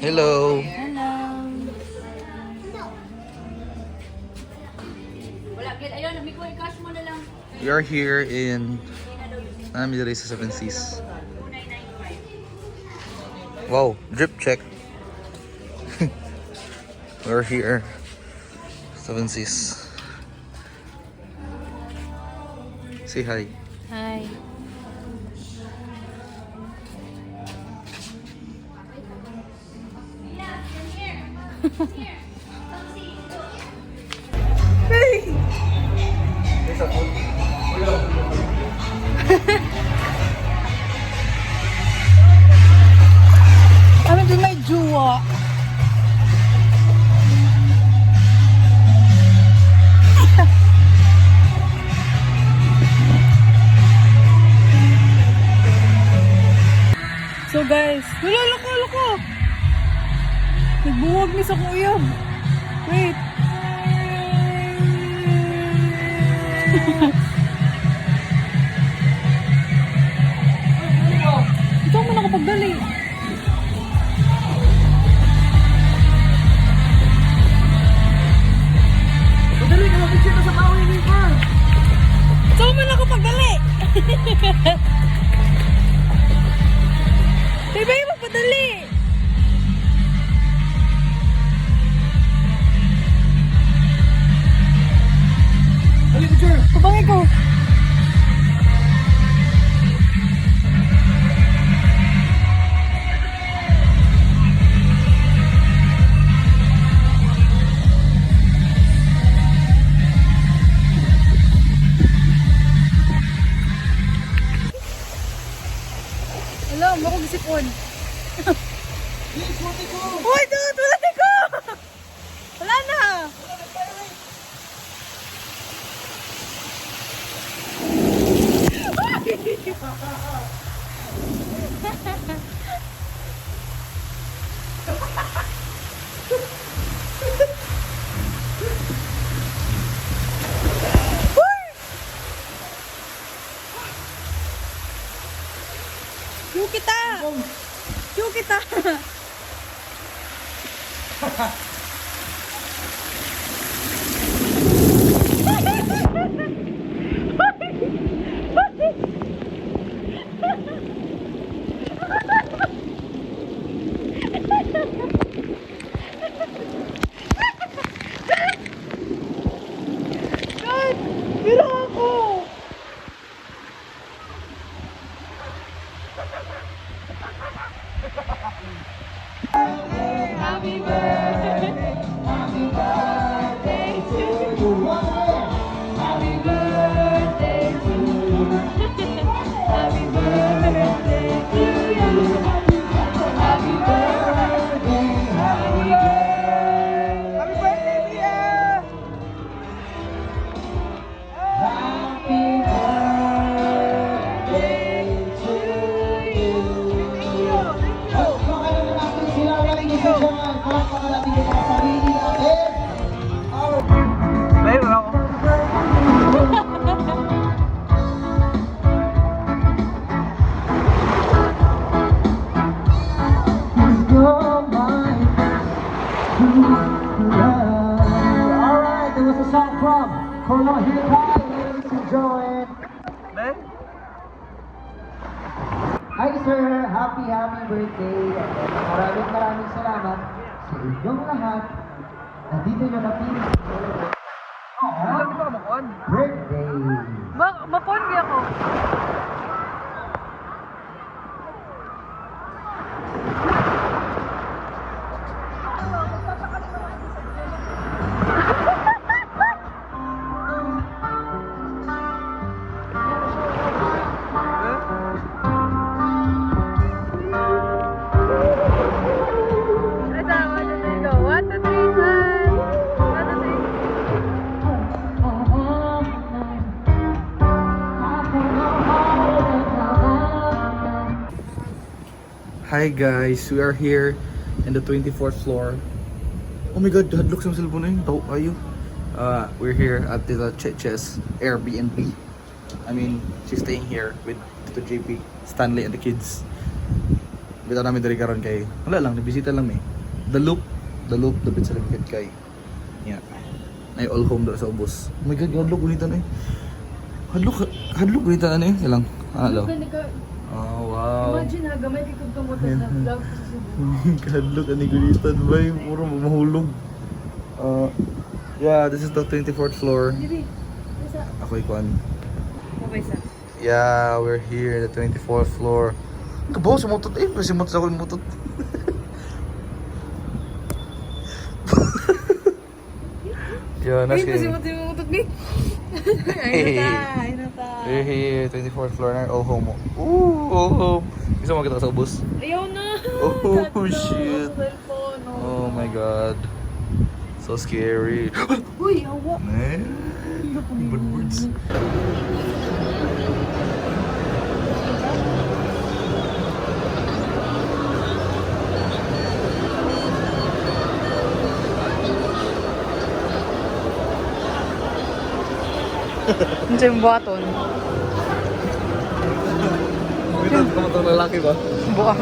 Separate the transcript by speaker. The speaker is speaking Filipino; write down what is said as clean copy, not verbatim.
Speaker 1: Hello.
Speaker 2: Hello. Wala, ayun, amigo, i-cash mo na lang.
Speaker 1: We are here in Namidari sa Seven Seas.
Speaker 2: 2995.
Speaker 1: Wow, drip check. We're here. Seven Seas. Say hi.
Speaker 2: Hi. Ano din may juwa? So guys, wala loko. Nagbuwag ni sa kuyog. Wait. Ito mo nakapagdali. Padali ka mag-picture na sa Maui River. Ito mo nakapagdali. Diba yung magpadali? Dali, picture. Pabangay ko. Alam, ako gisipon. Uy, dude! Wala ko! Wala na! Cue kita! Cue kita! God! Biro ako! Happy birthday, happy birthday to you. Happy birthday to you. Happy birthday to you. Happy birthday, happy birthday. Happy birthday, Mia. Happy birthday to you.
Speaker 3: Alright, there was a song from Kono Hip Hop. Let's enjoy it. Hi sir, happy birthday. Maraming salamat sa inyong lahat. Nandito nyo napili. Birthday.
Speaker 2: Mapondi ako.
Speaker 1: Hi guys, we are here in the 24th floor. Oh my god, hadlok sa cellphone na yun. Tao kayo. We're here at the Cheche's Airbnb. I mean, she's staying here with Tito JP, Stanley, and the kids. Bita namin diri karon kay wala lang, nabisita lang may. The Loop dapit sa Lagkit kay. Yeah. Ay all home do sa ubos. Oh my god, hadlok ulitan eh. Hadlok ulitan eh. Ilang. Hello. Oh wow.
Speaker 2: Imagine ha, gamay kay kung kamutan na vlog sa Cebu.
Speaker 1: Hadlok ani gulitan bay, puro mahulog. Yeah, this is the 24th floor.
Speaker 2: Dili. Isa.
Speaker 1: Ako ikuan.
Speaker 2: Babay sa.
Speaker 1: Yeah, we're here at the 24th floor. Kabaw sa motot eh, kasi motot ako yung motot. Yeah,
Speaker 2: Ay,
Speaker 1: nasa
Speaker 2: kasi mo tayo mutot ni. Ay, nata.
Speaker 1: We're here, 24th floor na all home. Ooh, all home. Gusto mo kita sa bus?
Speaker 2: Ayaw na.
Speaker 1: Oh,
Speaker 2: Tatlo,
Speaker 1: shit.
Speaker 2: cellphone,
Speaker 1: Oh my god. So scary.
Speaker 2: Uy, awa.
Speaker 1: Eh, bad words.
Speaker 2: Ano yung buhaton?
Speaker 1: Wait, kamu tong lalaki ba?
Speaker 2: Buang.